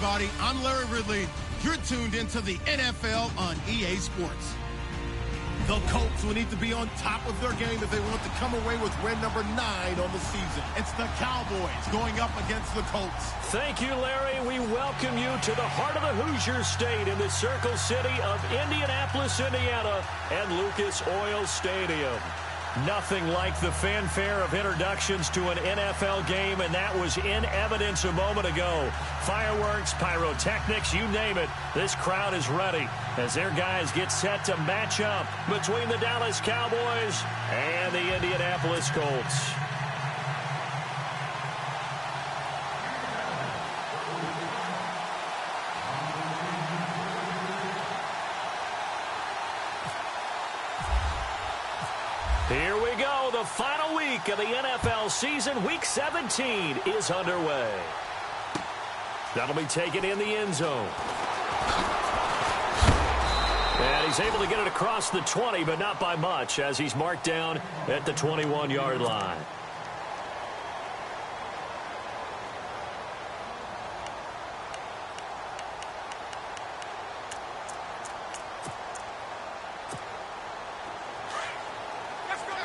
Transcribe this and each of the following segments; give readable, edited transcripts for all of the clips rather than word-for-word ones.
everybody. I'm Larry Ridley. You're tuned into the NFL on EA Sports. The Colts will need to be on top of their game if they want to come away with win number 9 on the season. It's the Cowboys going up against the Colts. Thank you, Larry. We welcome you to the heart of the Hoosier State in the Circle City of Indianapolis, Indiana, and Lucas Oil Stadium. Nothing like the fanfare of introductions to an NFL game, and that was in evidence a moment ago. Fireworks, pyrotechnics, you name it. This crowd is ready as their guys get set to match up between the Dallas Cowboys and the Indianapolis Colts. Here we go. The final week of the NFL season. Week 17 is underway. That'll be taken in the end zone. And he's able to get it across the 20, but not by much, as he's marked down at the 21-yard line.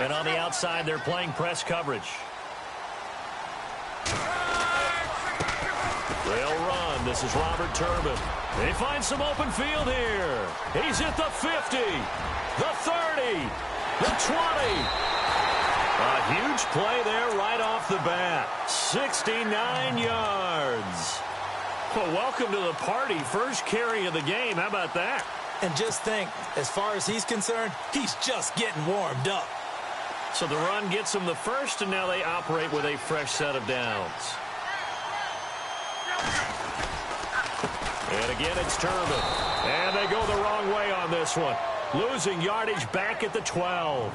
And on the outside, they're playing press coverage. They'll run. This is Robert Turbin. They find some open field here. He's at the 50, the 30, the 20. A huge play there right off the bat. 69 yards. Well, welcome to the party. First carry of the game. How about that? And just think, as far as he's concerned, he's just getting warmed up. So the run gets them the first, and now they operate with a fresh set of downs. And again, it's Turbin. And they go the wrong way on this one. Losing yardage back at the 12.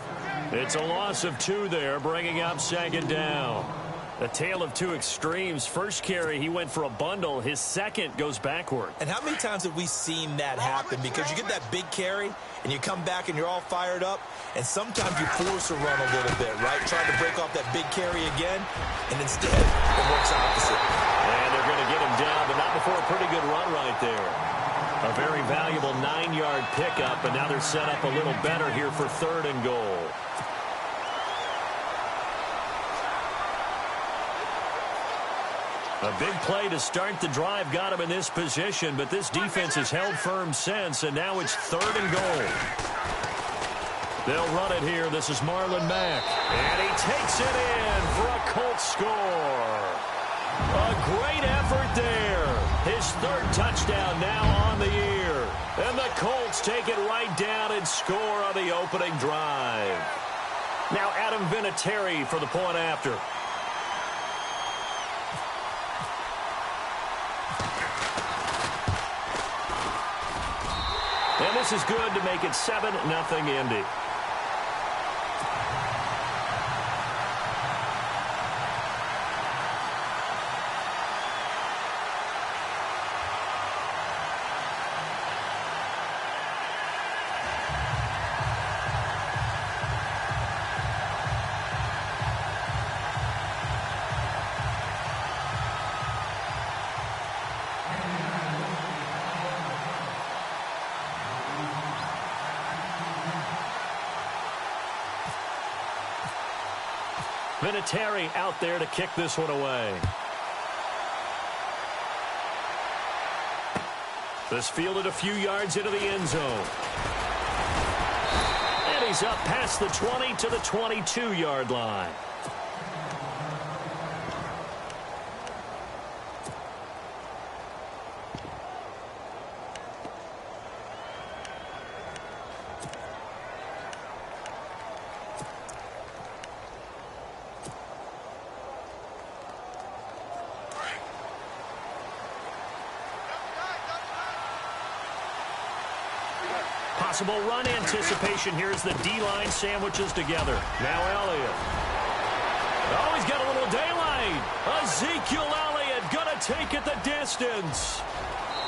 It's a loss of 2 there, bringing up second down. A tale of two extremes. First carry, he went for a bundle. His second goes backward. And how many times have we seen that happen? Because you get that big carry, and you come back and you're all fired up, and sometimes you force a run a little bit, right? Trying to break off that big carry again, and instead it works opposite. And they're going to get him down, but not before a pretty good run right there. A very valuable 9-yard pickup, and now they're set up a little better here for 3rd and goal. A big play to start the drive got him in this position, but this defense has held firm since, and now it's 3rd and goal. They'll run it here. This is Marlon Mack, and he takes it in for a Colts score. A great effort there. His 3rd touchdown now on the year, and the Colts take it right down and score on the opening drive. Now Adam Vinatieri for the point after. And this is good to make it 7-0 Indy. Vinatieri out there to kick this one away. This fielded a few yards into the end zone. And he's up past the 20 to the 22-yard line. Possible run anticipation here as the D-line sandwiches together. Now Elliott. Oh, he's got a little daylight. Ezekiel Elliott going to take it the distance.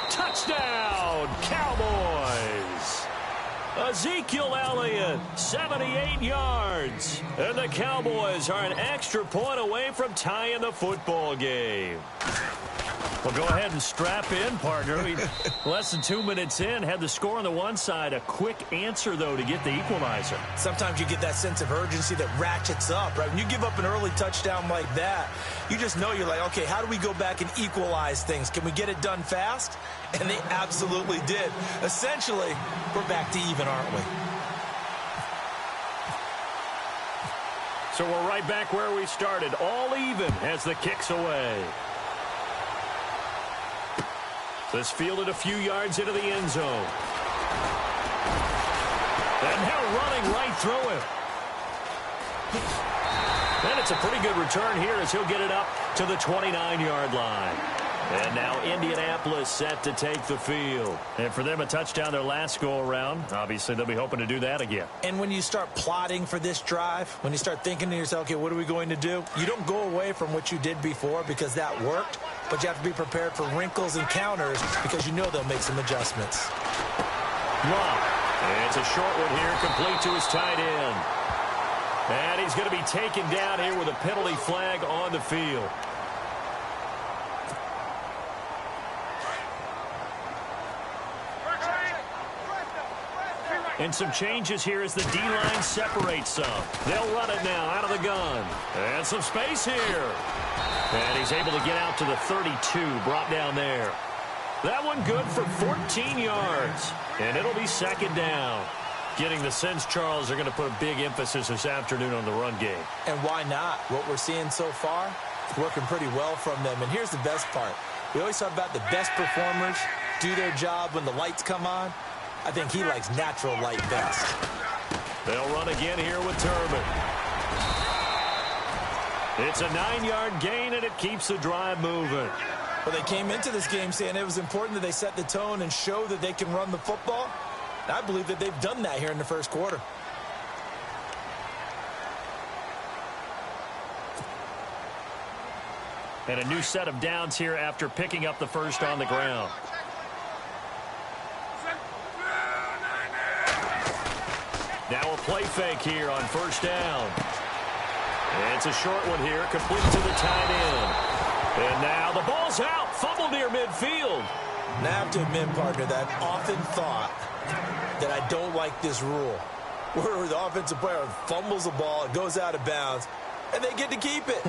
Touchdown, Cowboys. Ezekiel Elliott, 78 yards. And the Cowboys are an extra point away from tying the football game. Well, go ahead and strap in, partner. Less than 2 minutes in, had the score on the one side. A quick answer, though, to get the equalizer. Sometimes you get that sense of urgency that ratchets up, right? When you give up an early touchdown like that, you just know you're like, okay, how do we go back and equalize things? Can we get it done fast? And they absolutely did. Essentially, we're back to even, aren't we? So we're right back where we started, all even as the kick's away. This fielded a few yards into the end zone. And now running right through him. And it's a pretty good return here as he'll get it up to the 29-yard line. And now Indianapolis set to take the field. And for them, a touchdown their last go-around. Obviously, they'll be hoping to do that again. And when you start plotting for this drive, when you start thinking to yourself, okay, what are we going to do? You don't go away from what you did before because that worked, but you have to be prepared for wrinkles and counters because you know they'll make some adjustments. Long. It's a short one here, complete to his tight end. And he's going to be taken down here with a penalty flag on the field. And some changes here as the D-line separates some. They'll run it now out of the gun. And some space here. And he's able to get out to the 32, brought down there. That one good for 14 yards. And it'll be second down. Getting the sense, Charles, are going to put a big emphasis this afternoon on the run game. And why not? What we're seeing so far, it's working pretty well from them. And here's the best part. We always talk about the best performers do their job when the lights come on. I think he likes natural light best. They'll run again here with Turbin. It's a 9-yard gain, and it keeps the drive moving. Well, they came into this game saying it was important that they set the tone and show that they can run the football. And I believe that they've done that here in the first quarter. And a new set of downs here after picking up the first on the ground. Now a play fake here on first down. And it's a short one here, complete to the tight end. And now the ball's out, fumble near midfield. Now I have to admit, partner, that I've often thought that I don't like this rule, where the offensive player fumbles the ball, it goes out of bounds, and they get to keep it.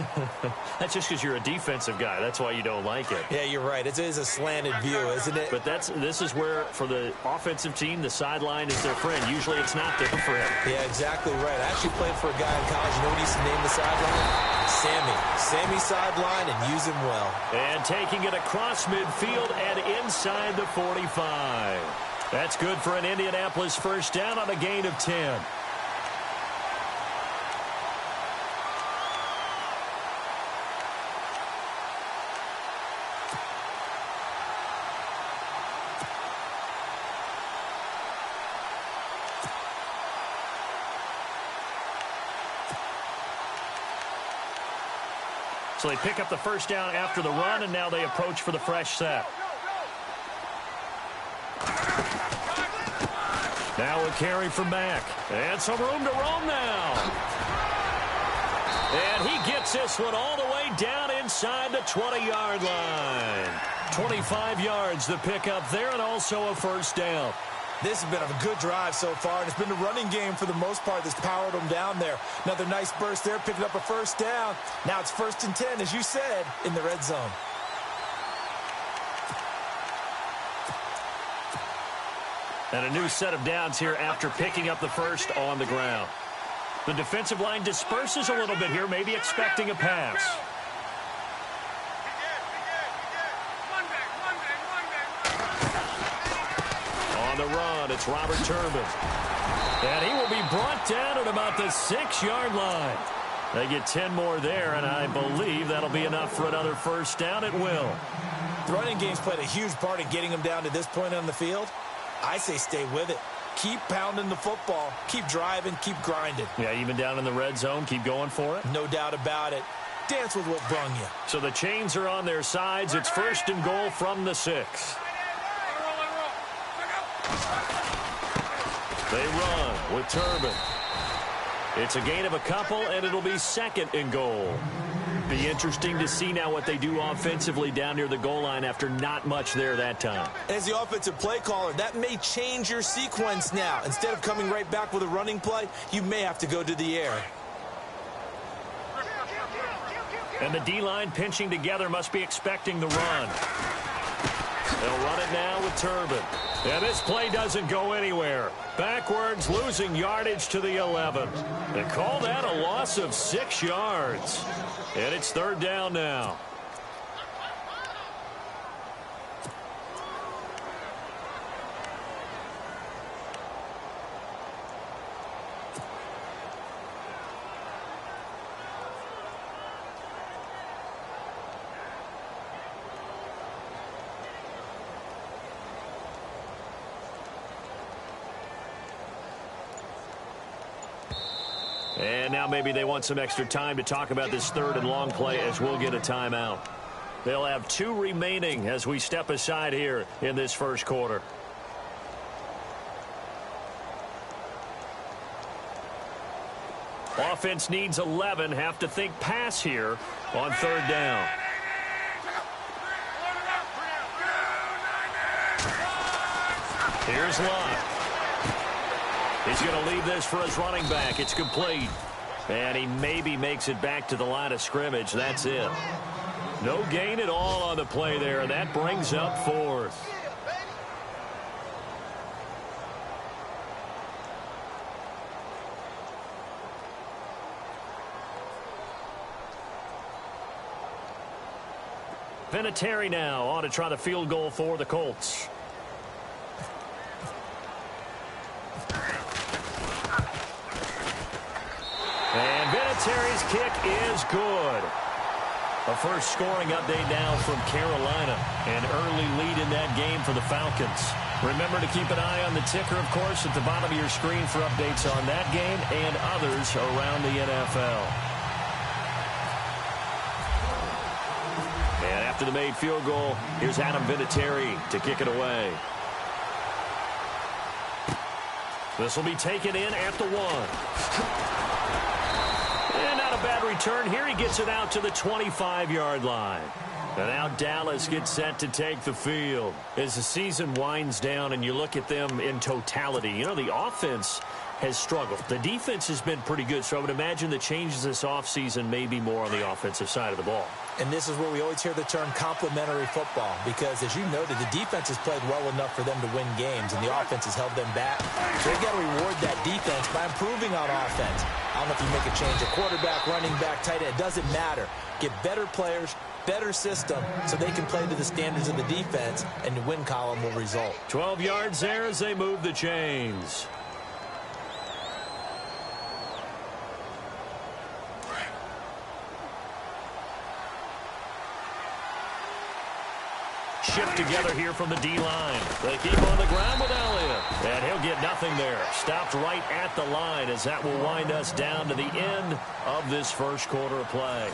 That's just because you're a defensive guy. That's why you don't like it. Yeah, you're right. It is a slanted view, isn't it? But this is where, for the offensive team, the sideline is their friend. Usually it's not there for him. Yeah, exactly right. I actually played for a guy in college. You know what he used to name the sideline? Sammy. Sammy sideline, and use him well. And taking it across midfield and inside the 45. That's good for an Indianapolis first down on a gain of 10. So they pick up the first down after the run, and now they approach for the fresh set. Now a carry from Mac. And some room to roam now. And he gets this one all the way down inside the 20-yard line. 25 yards the pickup there, and also a first down. This has been a good drive so far, and it's been the running game for the most part that's powered them down there. Another nice burst there, picking up a first down. Now it's 1st and 10, as you said, in the red zone. And a new set of downs here after picking up the first on the ground. The defensive line disperses a little bit here, maybe expecting a pass. On the run, it's Robert Turbin. And he will be brought down at about the 6-yard line. They get 10 more there, and I believe that'll be enough for another first down. It will. The running game's played a huge part in getting them down to this point on the field. I say stay with it. Keep pounding the football. Keep driving. Keep grinding. Yeah, even down in the red zone, keep going for it. No doubt about it. Dance with what brung you. So the chains are on their sides. It's 1st and goal from the 6. They run with Turbin. It's a gain of a couple, and it'll be 2nd and goal. Be interesting to see now what they do offensively down near the goal line after not much there that time. As the offensive play caller, that may change your sequence now. Instead of coming right back with a running play, you may have to go to the air. And the D-line pinching together must be expecting the run. They'll run it now with Turbin. And this play doesn't go anywhere. Backwards, losing yardage to the 11. They call that a loss of 6 yards. And it's third down now. And now maybe they want some extra time to talk about this third and long play as we'll get a timeout. They'll have 2 remaining as we step aside here in this first quarter. Offense needs 11. Have to think pass here on third down. Here's Lott. He's going to leave this for his running back. It's complete. And he maybe makes it back to the line of scrimmage. That's it. No gain at all on the play there. That brings up fourth. Vinatieri now on to try the field goal for the Colts. And Vinatieri's kick is good. A first scoring update now from Carolina. An early lead in that game for the Falcons. Remember to keep an eye on the ticker, of course, at the bottom of your screen for updates on that game and others around the NFL. And after the made field goal, here's Adam Vinatieri to kick it away. This will be taken in at the 1. And not a bad return here. He gets it out to the 25-yard line. And now Dallas gets set to take the field. As the season winds down and you look at them in totality, you know, the offense has struggled. The defense has been pretty good, so I would imagine the changes this offseason may be more on the offensive side of the ball. And this is where we always hear the term complementary football, because as you noted, the defense has played well enough for them to win games, and the offense has held them back. So they've got to reward that defense by improving on offense. I don't know if you make a change, a quarterback, running back, tight end, it doesn't matter. Get better players, better system, so they can play to the standards of the defense, and the win column will result. 12 yards there as they move the chains. Shift together here from the D-line. They keep on the ground with Elliott. And he'll get nothing there. Stopped right at the line as that will wind us down to the end of this first quarter of play.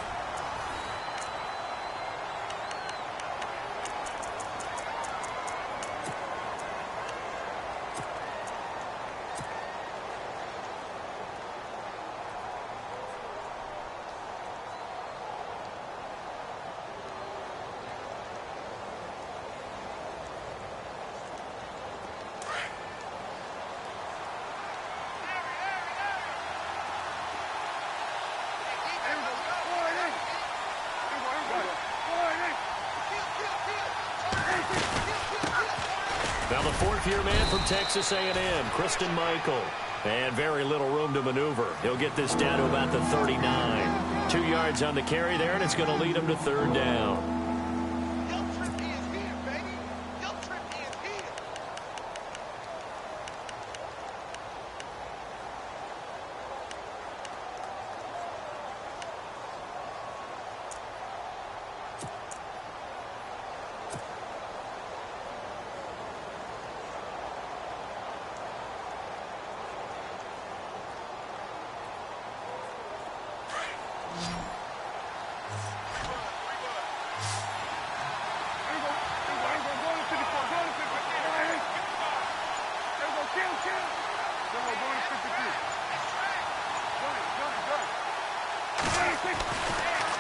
Now the fourth-year man from Texas A&M, Christine Michael. And very little room to maneuver. He'll get this down to about the 39. 2 yards on the carry there, and it's going to lead him to third down.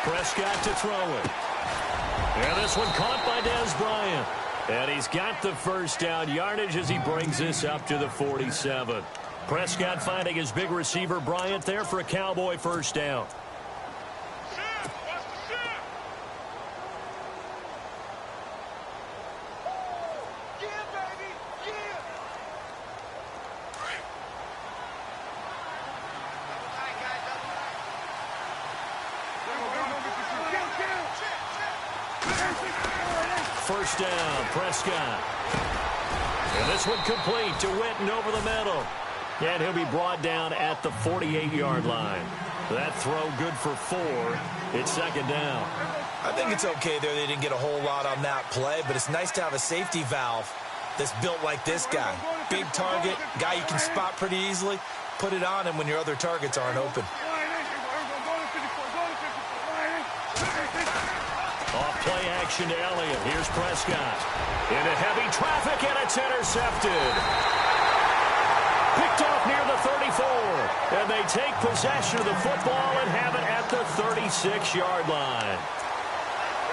Prescott to throw it. And this one caught by Dez Bryant. And he's got the first down yardage as he brings this up to the 47. Prescott finding his big receiver Bryant there for a Cowboy first down. First down, Prescott. And this one complete to Witten over the middle. And he'll be brought down at the 48-yard line. That throw good for 4. It's second down. I think it's okay there. They didn't get a whole lot on that play, but it's nice to have a safety valve that's built like this guy. Big target, guy you can spot pretty easily. Put it on him when your other targets aren't open. Off play action to Elliott. Here's Prescott. Into heavy traffic, and it's intercepted. Picked off near the 34. And they take possession of the football and have it at the 36-yard line.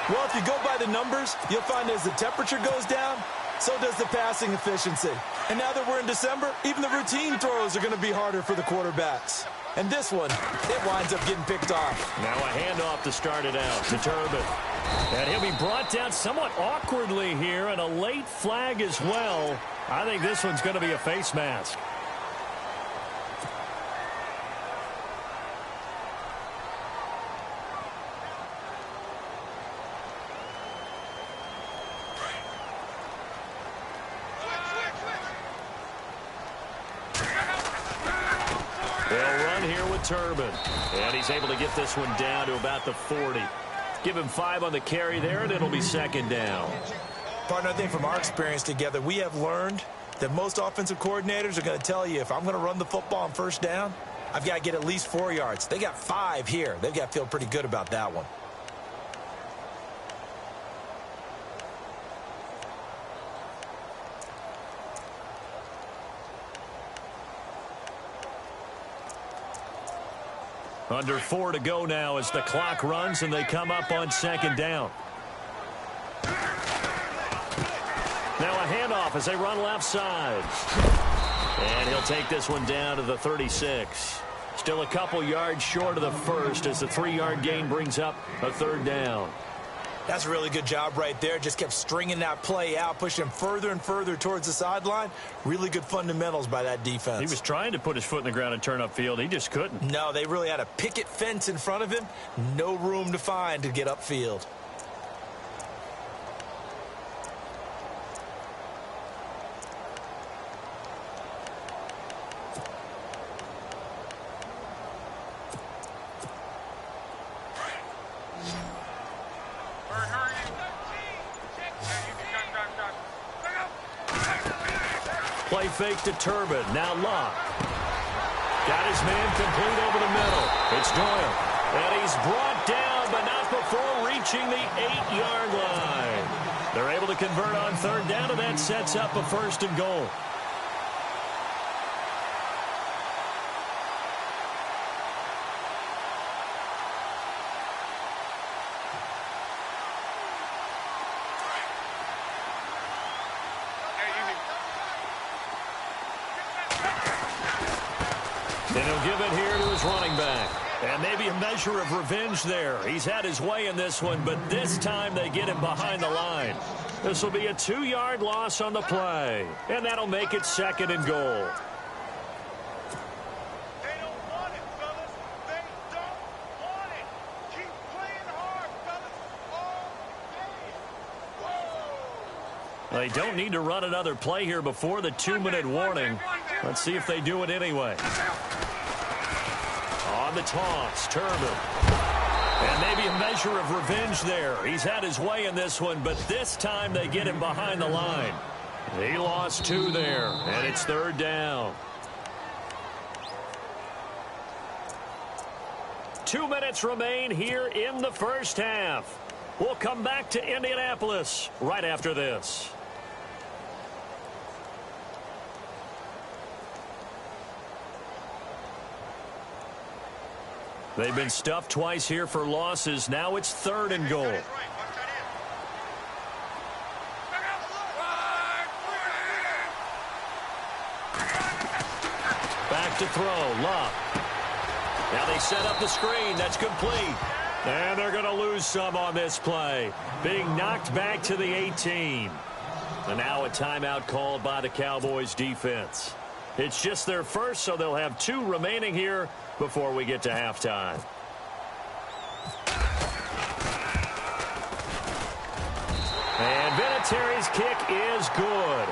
Well, if you go by the numbers, you'll find as the temperature goes down, so does the passing efficiency. And now that we're in December, even the routine throws are going to be harder for the quarterbacks. And this one, it winds up getting picked off. Now a handoff to start it out to Turbin. And he'll be brought down somewhat awkwardly here, and a late flag as well. I think this one's going to be a face mask. They'll run here with Turbin. And he's able to get this one down to about the 40. Give him 5 on the carry there, and it'll be second down. Partner, I think from our experience together, we have learned that most offensive coordinators are going to tell you, if I'm going to run the football on first down, I've got to get at least 4 yards. They got 5 here. They've got to feel pretty good about that one. Under 4 to go now as the clock runs and they come up on second down. Now a handoff as they run left side. And he'll take this one down to the 36. Still a couple yards short of the first as the 3-yard gain brings up a third down. That's a really good job right there. Just kept stringing that play out, pushing him further and further towards the sideline. Really good fundamentals by that defense. He was trying to put his foot in the ground and turn upfield. He just couldn't. No, they really had a picket fence in front of him. No room to find to get upfield. Play fake to Turbin. Now Locke. Got his man complete over the middle. It's Doyle. And he's brought down, but not before reaching the 8-yard line. They're able to convert on third down, and that sets up a first and goal. And he'll give it here to his running back. And maybe a measure of revenge there. He's had his way in this one, but this time they get him behind the line. This will be a 2-yard loss on the play. And that'll make it second and goal. They don't want it, fellas. They don't want it. Keep playing hard, fellas. All day. Whoa. They don't need to run another play here before the 2-minute warning. Let's see if they do it anyway. On the toss, Turbin. And maybe a measure of revenge there. He's had his way in this one, but this time they get him behind the line. He lost 2 there, and it's third down. 2 minutes remain here in the first half. We'll come back to Indianapolis right after this. They've been stuffed twice here for losses. Now it's 3rd and goal. Back to throw. Luck. Now they set up the screen. That's complete. And they're going to lose some on this play. Being knocked back to the 18. And now a timeout called by the Cowboys defense. It's just their first, so they'll have 2 remaining here before we get to halftime. And Vinatieri's kick is good.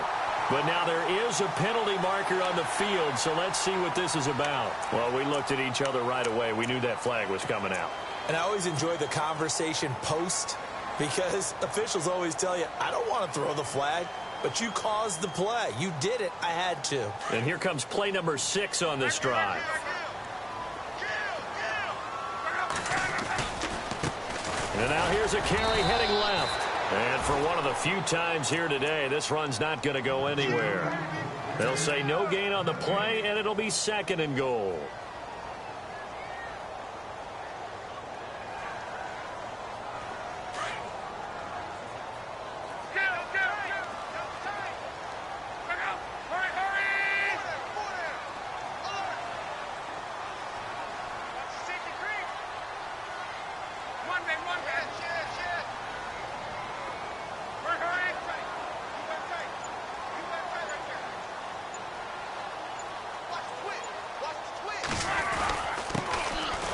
But now there is a penalty marker on the field, so let's see what this is about. Well, we looked at each other right away. We knew that flag was coming out. And I always enjoy the conversation post, because officials always tell you, I don't want to throw the flag, but you caused the play. You did it. I had to. And here comes play number 6 on this drive. And now here's a carry heading left. And for one of the few times here today, this run's not going to go anywhere. They'll say no gain on the play, and it'll be 2nd and goal.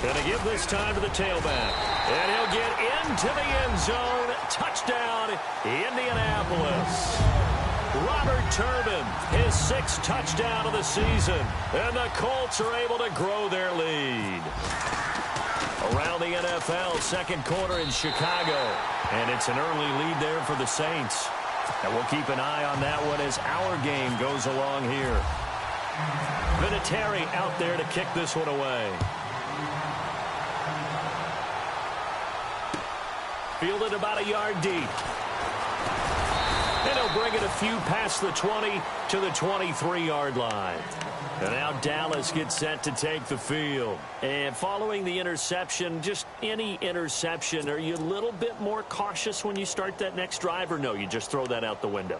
Going to give this time to the tailback. And he'll get into the end zone. Touchdown, Indianapolis. Robert Turbin, his 6th touchdown of the season. And the Colts are able to grow their lead. Around the NFL, 2nd quarter in Chicago. And it's an early lead there for the Saints. And we'll keep an eye on that one as our game goes along here. Vinatieri out there to kick this one away. Fielded about a yard deep. And he'll bring it a few past the 20 to the 23-yard line. And now Dallas gets set to take the field. And following the interception, just any interception, are you a little bit more cautious when you start that next drive, or no, you just throw that out the window?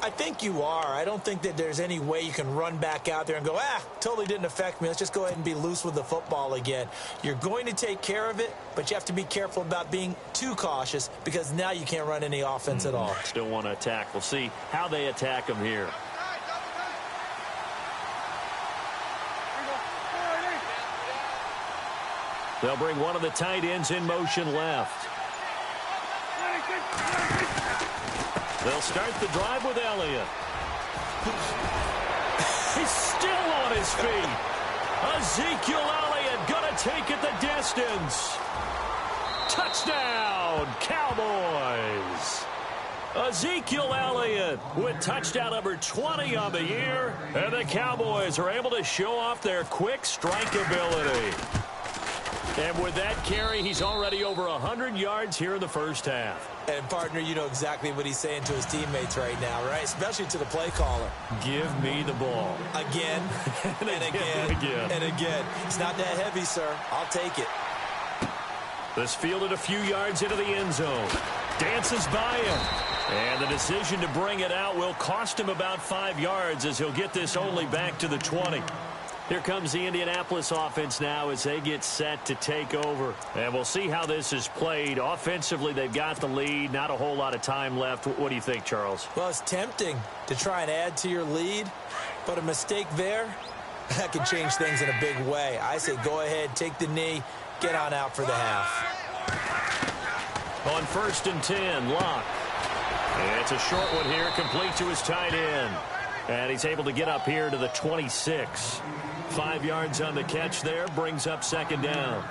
I think you are. I don't think that there's any way you can run back out there and go, totally didn't affect me. Let's just go ahead and be loose with the football again. You're going to take care of it, but you have to be careful about being too cautious, because now you can't run any offense at all. Still want to attack. We'll see how they attack them here. They'll bring one of the tight ends in motion left. They'll start the drive with Elliott. He's still on his feet. Ezekiel Elliott going to take it the distance. Touchdown, Cowboys. Ezekiel Elliott with touchdown number 20 on the year. And the Cowboys are able to show off their quick strike ability. And with that carry, he's already over 100 yards here in the first half. And, partner, you know exactly what he's saying to his teammates right now, right? Especially to the play caller. Give me the ball. Again, and again, and again. It's not that heavy, sir. I'll take it. This fielded a few yards into the end zone. Dances by him. And the decision to bring it out will cost him about 5 yards, as he'll get this only back to the 20. Here comes the Indianapolis offense now as they get set to take over. And we'll see how this is played. Offensively, they've got the lead. Not a whole lot of time left. What do you think, Charles? Well, it's tempting to try and add to your lead, but a mistake there, that can change things in a big way. I say go ahead, take the knee, get on out for the half. On 1st and 10, Locke. And it's a short one here, complete to his tight end. And he's able to get up here to the 26. 5 yards on the catch there, brings up 2nd down.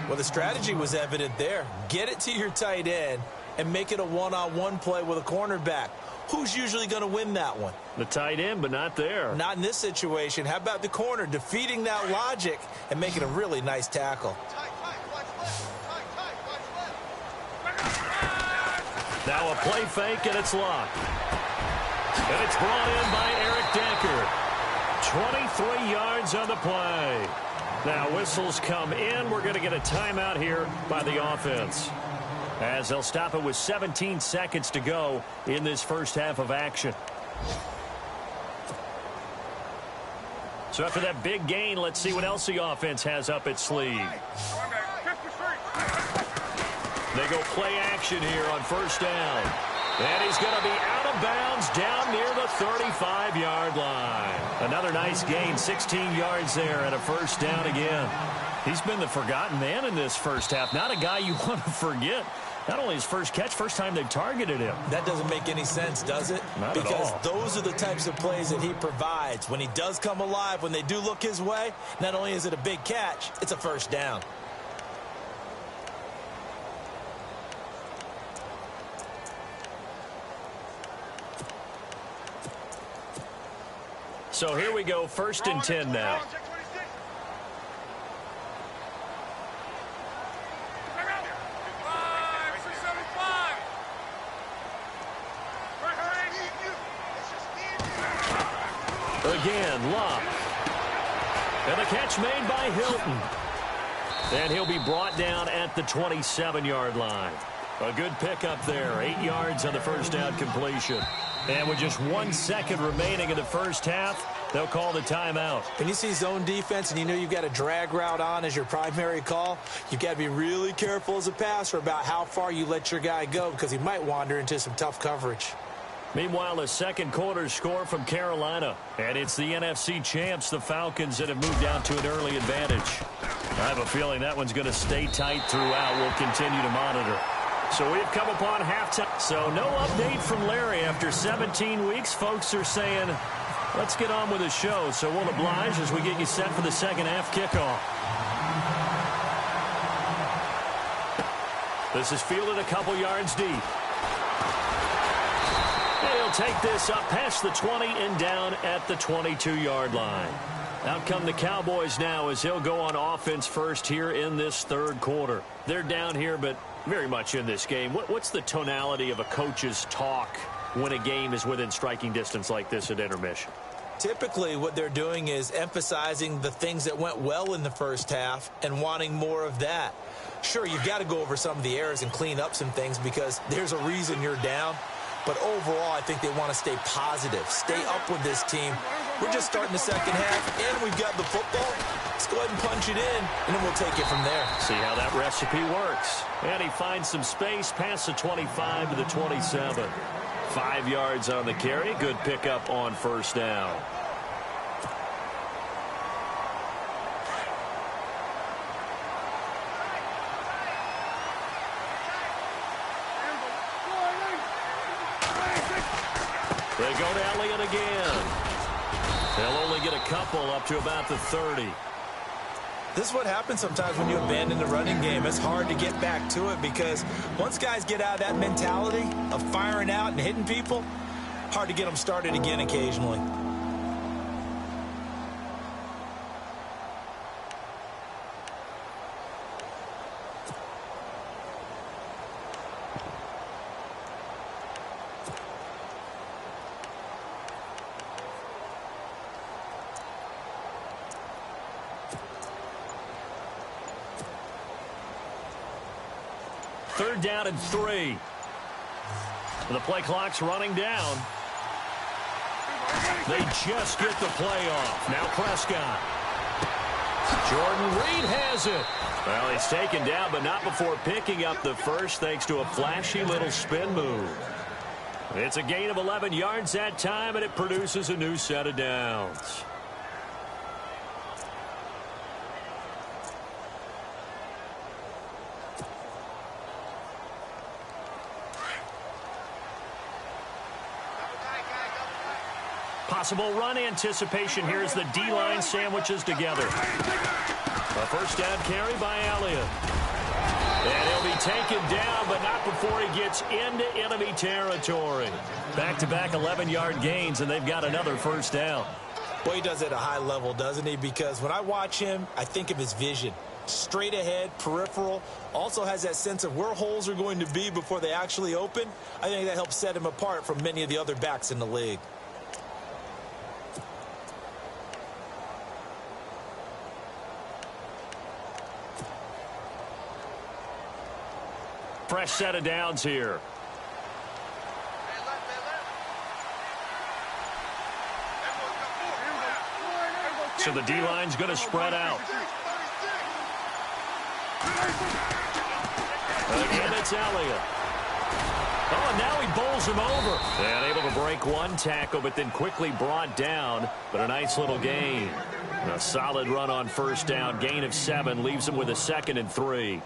Well, the strategy was evident there. Get it to your tight end and make it a one-on-one play with a cornerback. Who's usually going to win that one? The tight end, but not there. Not in this situation. How about the corner defeating that logic and making a really nice tackle? Now a play fake, and it's locked. And it's brought in by Eric Decker. 23 yards on the play. Now whistles come in. We're going to get a timeout here by the offense, as they'll stop it with 17 seconds to go in this first half of action. So after that big gain, let's see what else the offense has up its sleeve. They go play action here on first down. And he's going to be out of bounds down near the 35-yard line. Another nice gain, 16 yards there, and a first down again. He's been the forgotten man in this first half. Not a guy you want to forget. Not only his first catch, first time they've targeted him. That doesn't make any sense, does it? Not at all. Because those are the types of plays that he provides. When he does come alive, when they do look his way, not only is it a big catch, it's a first down. So here we go, 1st and 10 now. Again, Love. And the catch made by Hilton. And he'll be brought down at the 27-yard line. A good pickup there, 8 yards on the first down completion. And with just 1 second remaining in the first half, they'll call the timeout. When you see zone defense and you know you've got a drag route on as your primary call, you've got to be really careful as a passer about how far you let your guy go, because he might wander into some tough coverage. Meanwhile, the second quarter score from Carolina. And it's the NFC champs, the Falcons, that have moved out to an early advantage. I have a feeling that one's going to stay tight throughout. We'll continue to monitor. So we've come upon halftime. So no update from Larry after 17 weeks. Folks are saying, let's get on with the show. So we'll oblige as we get you set for the second half kickoff. This is fielded a couple yards deep. And he'll take this up past the 20 and down at the 22-yard line. Out come the Cowboys now as he'll go on offense first here in this third quarter. They're down here, but very much in this game. What's the tonality of a coach's talk when a game is within striking distance like this at intermission? Typically, what they're doing is emphasizing the things that went well in the first half and wanting more of that. Sure, you've got to go over some of the errors and clean up some things because there's a reason you're down. But overall, I think they want to stay positive, stay up with this team. We're just starting the second half, and we've got the football. Let's go ahead and punch it in, and then we'll take it from there. See how that recipe works. And he finds some space past the 25 to the 27. 5 yards on the carry. Good pickup on first down. They go to Elliott again. They'll only get a couple up to about the 30. This is what happens sometimes when you abandon the running game. It's hard to get back to it because once guys get out of that mentality of firing out and hitting people, hard to get them started again occasionally. Third down and 3. The play clock's running down. They just get the play off. Now Prescott. Jordan Reed has it. Well, he's taken down, but not before picking up the first thanks to a flashy little spin move. It's a gain of 11 yards that time, and it produces a new set of downs. Possible run anticipation here as the D-line sandwiches together. A first down carry by Elliott. And he'll be taken down, but not before he gets into enemy territory. Back-to-back 11-yard gains, and they've got another first down. Boy, he does it at a high level, doesn't he? Because when I watch him, I think of his vision. Straight ahead, peripheral, also has that sense of where holes are going to be before they actually open. I think that helps set him apart from many of the other backs in the league. Fresh set of downs here. So the D-line's going to spread out. Again, it's Elliott. Oh, and now he bowls him over. And able to break one tackle, but then quickly brought down. But a nice little gain. A solid run on first down. Gain of 7 leaves him with a 2nd and 3.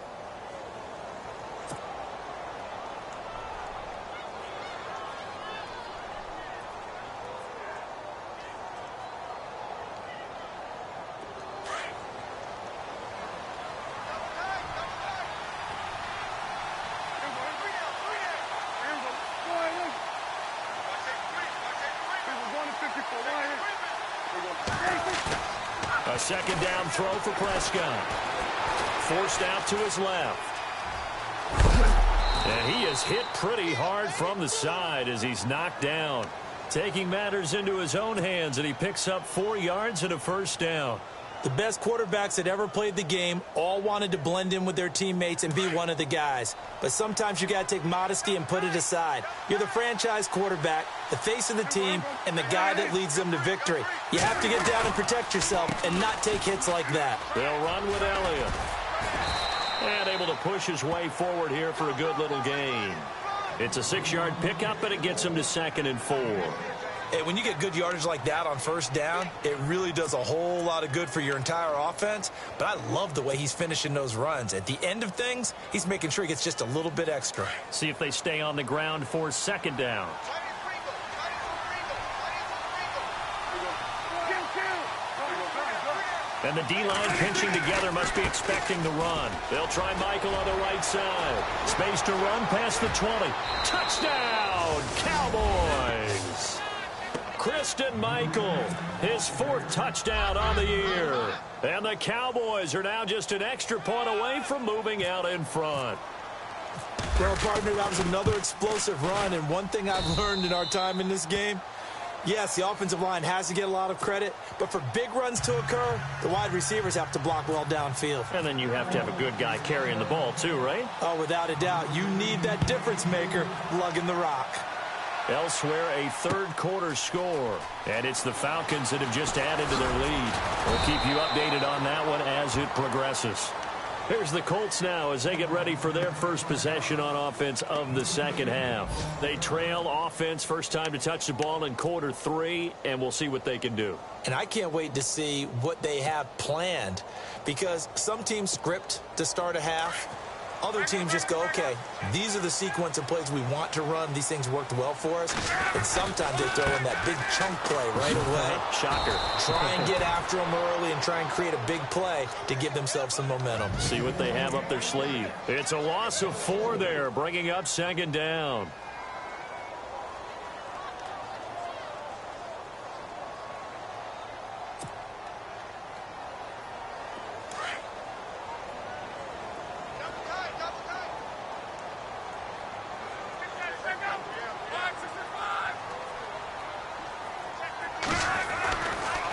A 2nd down throw for Prescott. Forced out to his left. And he is hit pretty hard from the side as he's knocked down. Taking matters into his own hands, and he picks up 4 yards and a first down. The best quarterbacks that ever played the game all wanted to blend in with their teammates and be one of the guys. But sometimes you got to take modesty and put it aside. You're the franchise quarterback, the face of the team, and the guy that leads them to victory. You have to get down and protect yourself and not take hits like that. They'll run with Elliott. And able to push his way forward here for a good little gain. It's a 6-yard pickup, and it gets him to 2nd and 4. Hey, when you get good yardage like that on first down, it really does a whole lot of good for your entire offense. But I love the way he's finishing those runs. At the end of things, he's making sure he gets just a little bit extra. See if they stay on the ground for 2nd down. And the D-line pinching together must be expecting the run. They'll try Michael on the right side. Space to run past the 20. Touchdown, Cowboys! Christine Michael, his 4th touchdown on the year. And the Cowboys are now just an extra point away from moving out in front. Well, partner, that was another explosive run. And one thing I've learned in our time in this game, yes, the offensive line has to get a lot of credit, but for big runs to occur, the wide receivers have to block well downfield. And then you have to have a good guy carrying the ball too, right? Oh, without a doubt. You need that difference maker lugging the rock. Elsewhere, a 3rd quarter score. And it's the Falcons that have just added to their lead. We'll keep you updated on that one as it progresses. Here's the Colts now as they get ready for their first possession on offense of the 2nd half. They trail offense, first time to touch the ball in quarter 3, and we'll see what they can do. And I can't wait to see what they have planned, because some teams script to start a half. Other teams just go, okay, these are the sequence of plays we want to run. These things worked well for us. And sometimes they throw in that big chunk play right away. Shocker. Try and get after them early and try and create a big play to give themselves some momentum. See what they have up their sleeve. It's a loss of 4 there, bringing up 2nd down.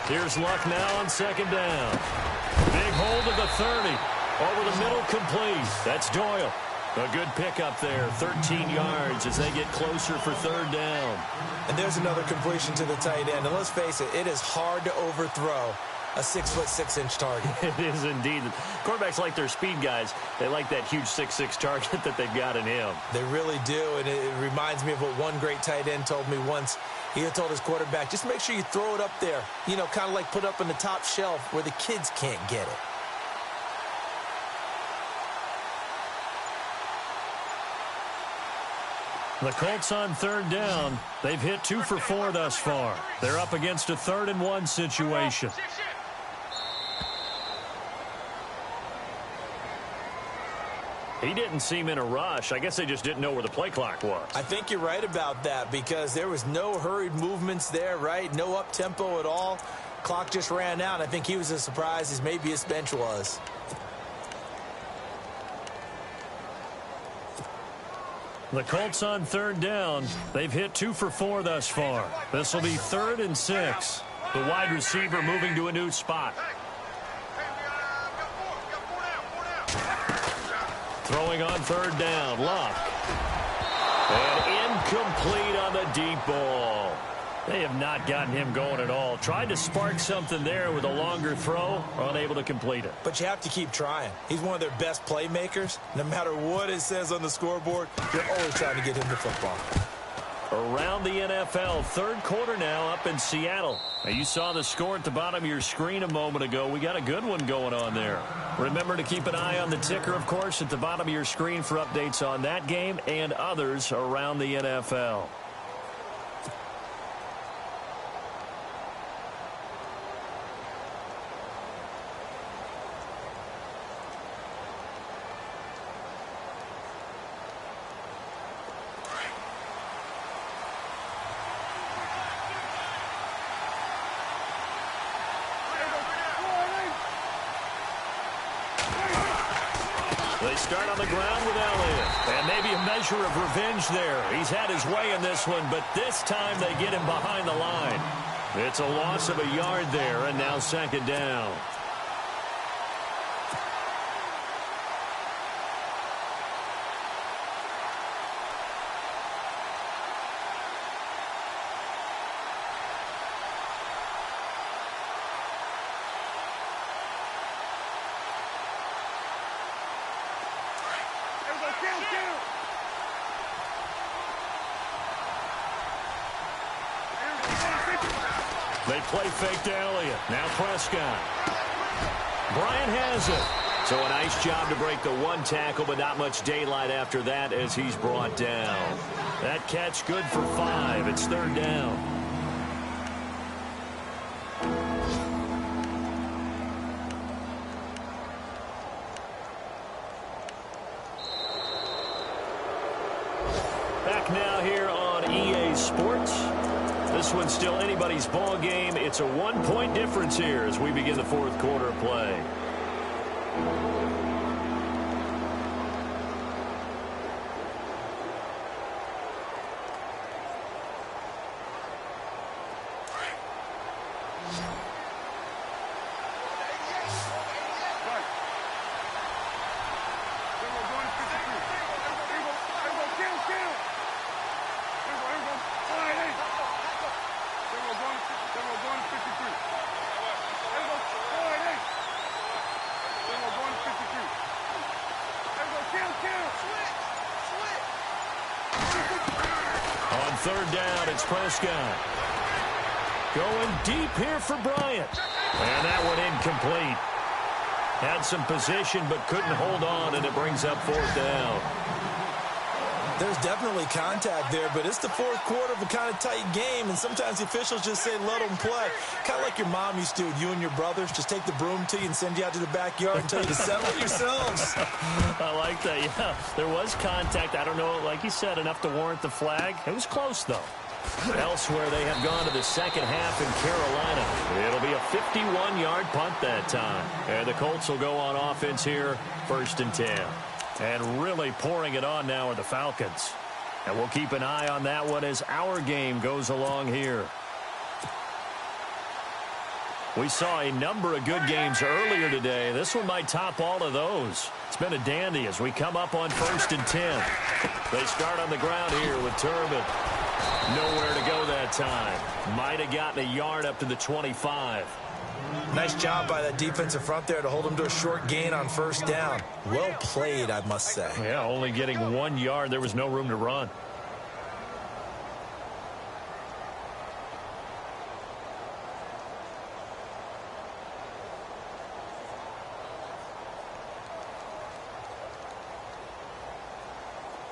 Here's Luck now on 2nd down. Big hold of the 30. Over the middle, complete. That's Doyle. A good pickup there, 13 yards as they get closer for 3rd down. And there's another completion to the tight end. And let's face it, it is hard to overthrow a 6'6" target. It is indeed. Quarterbacks like their speed guys. They like that huge 6'6" target that they've got in him. They really do, and it reminds me of what one great tight end told me once. He had told his quarterback, just make sure you throw it up there. You know, kind of like put up on the top shelf where the kids can't get it. The Colts on 3rd down. They've hit 2 for 4 thus far. They're up against a 3rd and 1 situation. He didn't seem in a rush. I guess they just didn't know where the play clock was. I think you're right about that because there was no hurried movements there, right? No up-tempo at all. Clock just ran out. I think he was as surprised as maybe his bench was. The Colts on 3rd down. They've hit 2 for 4 thus far. This will be 3rd and 6. The wide receiver moving to a new spot. Throwing on third down, Luck. And incomplete on the deep ball. They have not gotten him going at all. Tried to spark something there with a longer throw, unable to complete it. But you have to keep trying. He's one of their best playmakers. No matter what it says on the scoreboard, you're always trying to get him the football. Around the NFL, third quarter now up in Seattle. Now, you saw the score at the bottom of your screen a moment ago. We got a good one going on there. Remember to keep an eye on the ticker, of course, at the bottom of your screen for updates on that game and others around the NFL. They start on the ground with Elliott. And maybe a measure of revenge there. He's had his way in this one, but this time they get him behind the line. It's a loss of a yard there, and now second down. They play fake to Elliott. Now Prescott. Bryant has it. So a nice job to break the one tackle, but not much daylight after that as he's brought down. That catch good for 5. It's third down. Back now here on EA Sports. This one's still anybody's ball game. It's a 1-point difference here as we begin the fourth quarter of play. On third down, it's Prescott. Going deep here for Bryant. And that one incomplete. Had some position but couldn't hold on, and it brings up fourth down. There's definitely contact there, but it's the fourth quarter of a kind of tight game, and sometimes the officials just say, let them play. Kind of like your mom used to, you and your brothers, just take the broom to you and send you out to the backyard and tell you to settle yourselves. I like that, yeah. There was contact. I don't know, like you said, enough to warrant the flag. It was close, though. Elsewhere, they have gone to the second half in Carolina. It'll be a 51-yard punt that time. And the Colts will go on offense here, 1st and 10. And really pouring it on now are the Falcons. And we'll keep an eye on that one as our game goes along here. We saw a number of good games earlier today. This one might top all of those. It's been a dandy as we come up on 1st and 10. They start on the ground here with Turbin. Nowhere to go that time. Might have gotten a yard up to the 25. Nice job by that defensive front there to hold him to a short gain on 1st down. Well played, I must say. Yeah, only getting 1 yard. There was no room to run.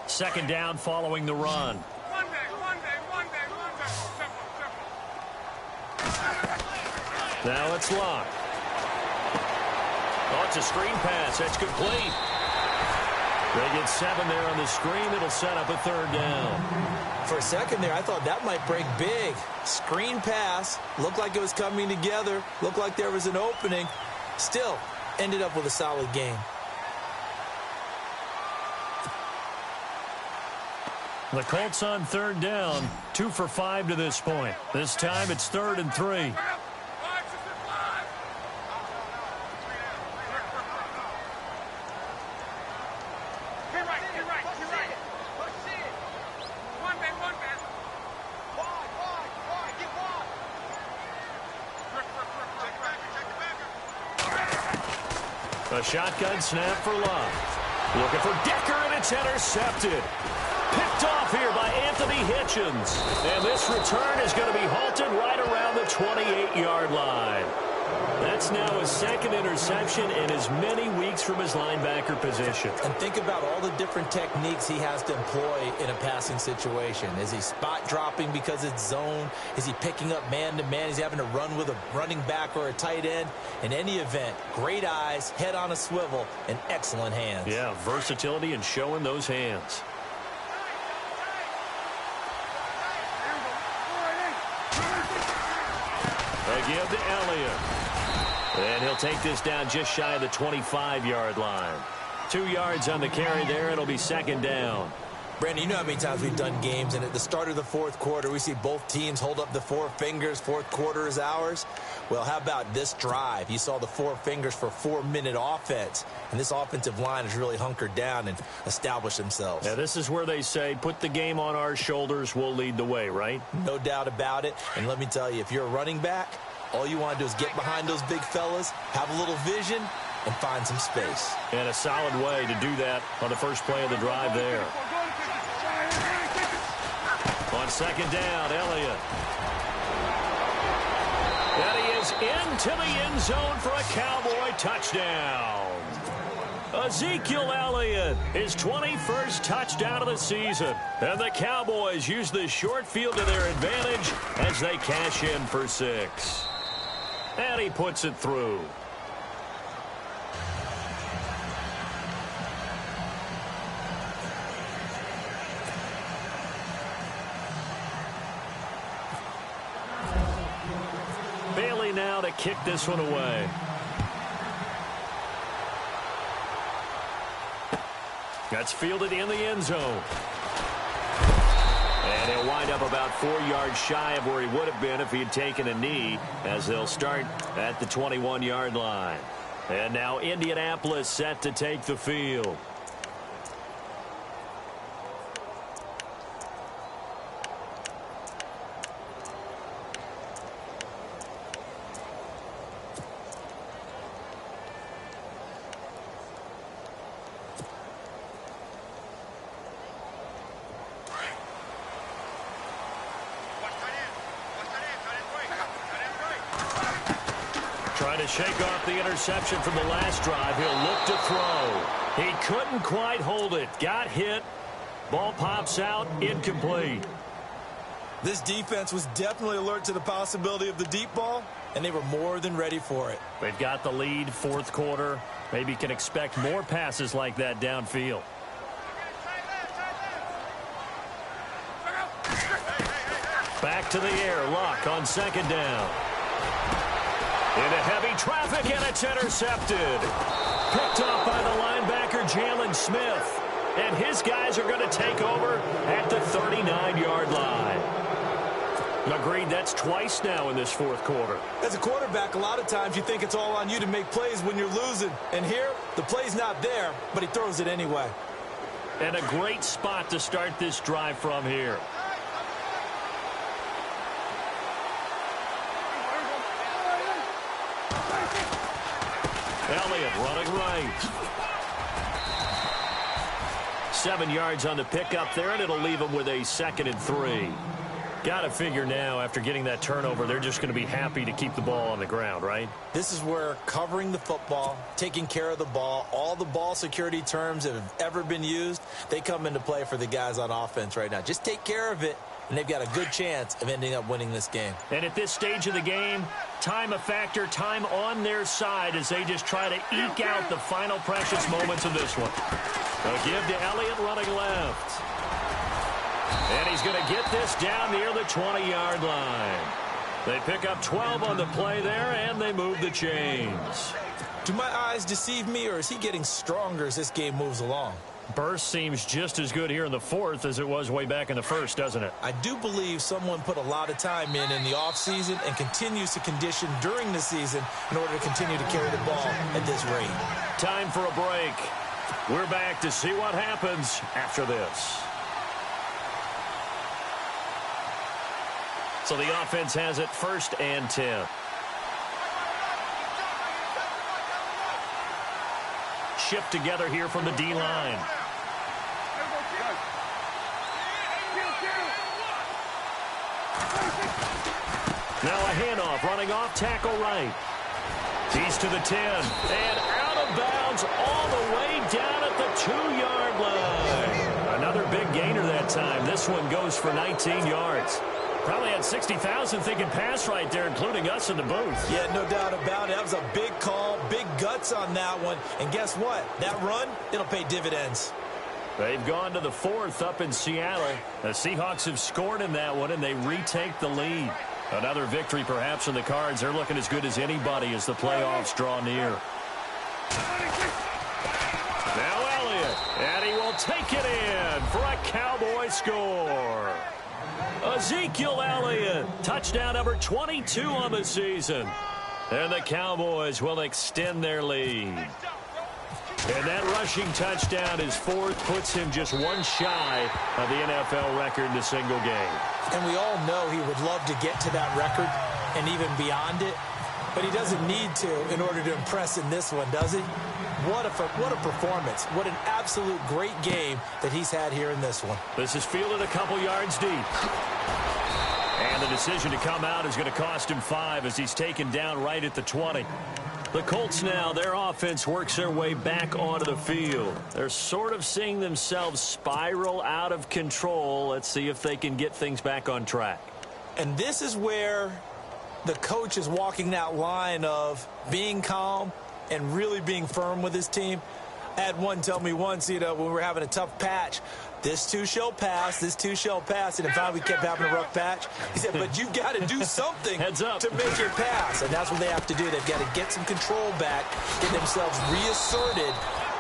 Second down following the run. Now it's Luck. Oh, it's a screen pass. That's complete. They get 7 there on the screen. It'll set up a third down. For a second there, I thought that might break big. Screen pass. Looked like it was coming together. Looked like there was an opening. Still, ended up with a solid game. The Colts on third down. 2 for 5 to this point. This time it's 3rd and 3. You're right. Push it. One man. Wide. Get wide. Check the backer. A shotgun snap for Love. Looking for Decker, and it's intercepted. Picked off here by Anthony Hitchens. And this return is going to be halted right around the 28-yard line. That's now his second interception in as many weeks from his linebacker position. And think about all the different techniques he has to employ in a passing situation. Is he spot dropping because it's zone? Is he picking up man-to-man? Is he having to run with a running back or a tight end? In any event, great eyes, head on a swivel, and excellent hands. Yeah, versatility and showing those hands. They give to Elliott. And he'll take this down just shy of the 25-yard line. 2 yards on the carry there. It'll be second down. Brandon, you know how many times we've done games, and at the start of the fourth quarter, we see both teams hold up the four fingers. Fourth quarter is ours. Well, how about this drive? You saw the four fingers for 4-minute offense, and this offensive line has really hunkered down and established themselves. Yeah, this is where they say, put the game on our shoulders, we'll lead the way, right? No doubt about it. And let me tell you, if you're a running back, all you want to do is get behind those big fellas, have a little vision, and find some space. And a solid way to do that on the first play of the drive there. On second down, Elliott. And he is into the end zone for a Cowboy touchdown. Ezekiel Elliott, his 21st touchdown of the season. And the Cowboys use the short field to their advantage as they cash in for 6. And he puts it through. Bailey now to kick this one away. That's fielded in the end zone. And he'll wind up about 4 yards shy of where he would have been if he had taken a knee, as they'll start at the 21-yard line. And now Indianapolis set to take the field. Trying to shake off the interception from the last drive. He'll look to throw. He couldn't quite hold it. Got hit. Ball pops out. Incomplete. This defense was definitely alert to the possibility of the deep ball, and they were more than ready for it. They've got the lead, fourth quarter. Maybe can expect more passes like that downfield. Back to the air. Luck on second down. Into heavy traffic, and it's intercepted. Picked off by the linebacker, Jalen Smith. And his guys are going to take over at the 39-yard line. Agreed, that's twice now in this fourth quarter. As a quarterback, a lot of times you think it's all on you to make plays when you're losing. And here, the play's not there, but he throws it anyway. And a great spot to start this drive from here. Elliott running right. 7 yards on the pickup there, and it'll leave him with a 2nd and 3. Got to figure now, after getting that turnover, they're just going to be happy to keep the ball on the ground, right? This is where covering the football, taking care of the ball, all the ball security terms that have ever been used, they come into play for the guys on offense right now. Just take care of it, and they've got a good chance of ending up winning this game. And at this stage of the game, time a factor, time on their side as they just try to eke out the final precious moments of this one. A give to Elliott running left. And he's going to get this down near the 20-yard line. They pick up 12 on the play there, and they move the chains. Do my eyes deceive me, or is he getting stronger as this game moves along? Burst seems just as good here in the fourth as it was way back in the first, doesn't it? I do believe someone put a lot of time in the offseason and continues to condition during the season in order to continue to carry the ball at this rate. Time for a break. We're back to see what happens after this. So the offense has it 1st and 10. Shift together here from the D-line. Now a handoff, running off tackle right. He's to the 10, and out of bounds all the way down at the 2-yard line. Another big gainer that time. This one goes for 19 yards. Probably had 60,000 thinking pass right there, including us in the booth. Yeah, no doubt about it. That was a big call, big guts on that one. And guess what? That run, it'll pay dividends. They've gone to the 4th up in Seattle. The Seahawks have scored in that one, and they retake the lead. Another victory perhaps in the cards. They're looking as good as anybody as the playoffs draw near. Now Elliott, and he will take it in for a Cowboy score. Ezekiel Elliott, touchdown number 22 on the season. And the Cowboys will extend their lead. And that rushing touchdown, his 4th, puts him just one shy of the NFL record in a single game. And we all know he would love to get to that record and even beyond it. But he doesn't need to in order to impress in this one, does he? What a performance. What an absolute great game that he's had here in this one. This is fielded a couple yards deep. And the decision to come out is going to cost him 5 as he's taken down right at the 20. The Colts now, their offense works their way back onto the field. They're sort of seeing themselves spiral out of control. Let's see if they can get things back on track. And this is where the coach is walking that line of being calm and really being firm with his team. I had one tell me once, when we were having a tough patch, this too shall pass, this too shall pass. And in fact, we kept having a rough patch. He said, but you've got to do something Heads up. to make it pass. And that's what they have to do. They've got to get some control back, get themselves reasserted,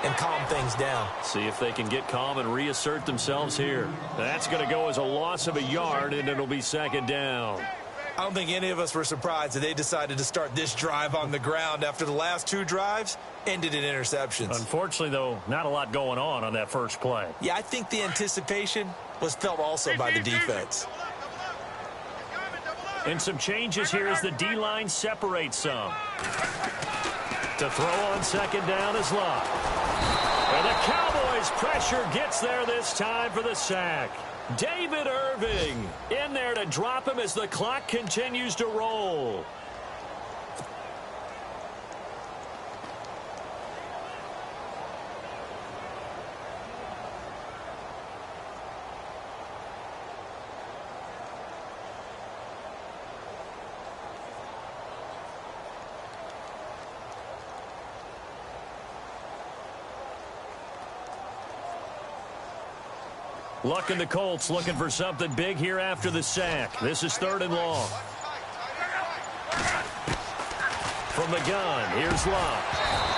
and calm things down. See if they can get calm and reassert themselves here. That's going to go as a loss of a yard, and it'll be 2nd down. I don't think any of us were surprised that they decided to start this drive on the ground after the last 2 drives ended in interceptions. Unfortunately, though, not a lot going on that first play. Yeah, I think the anticipation was felt also by the defense. And some changes here as the D-line separates some. To throw on 2nd down is Locke. And the Cowboys' pressure gets there this time for the sack. David Irving in there to drop him as the clock continues to roll. Luck and the Colts looking for something big here after the sack. This is 3rd and long. From the gun, here's Luck.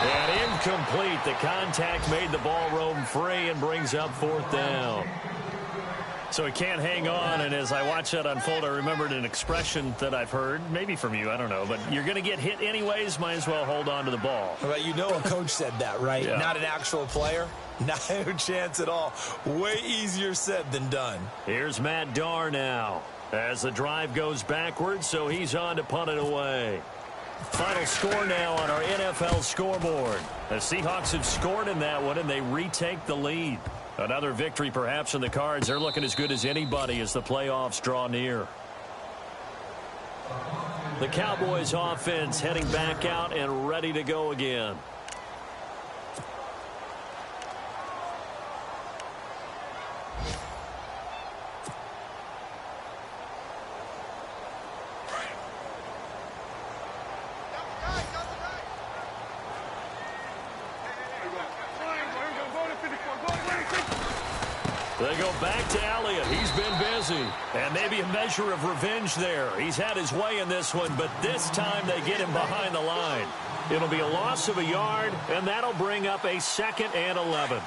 And incomplete. The contact made the ball roam free and brings up 4th down. So he can't hang on, and as I watch that unfold, I remembered an expression that I've heard, maybe from you, I don't know, but you're going to get hit anyways, might as well hold on to the ball. Well, a coach said that, right? Yeah. Not an actual player. No chance at all. Way easier said than done. Here's Matt Darr now as the drive goes backwards, so he's on to punt it away. Final score now on our NFL scoreboard. The Seahawks have scored in that one, and they retake the lead. Another victory perhaps in the cards. They're looking as good as anybody as the playoffs draw near. The Cowboys offense heading back out and ready to go again. They go back to Elliott. He's been busy. And maybe a measure of revenge there. He's had his way in this one, but this time they get him behind the line. It'll be a loss of a yard, and that'll bring up a 2nd and 11.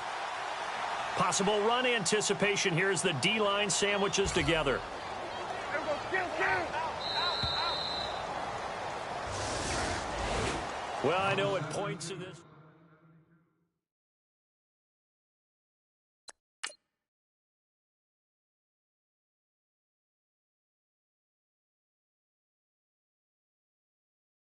Possible run anticipation here as the D-line sandwiches together. Well, I know at points in this...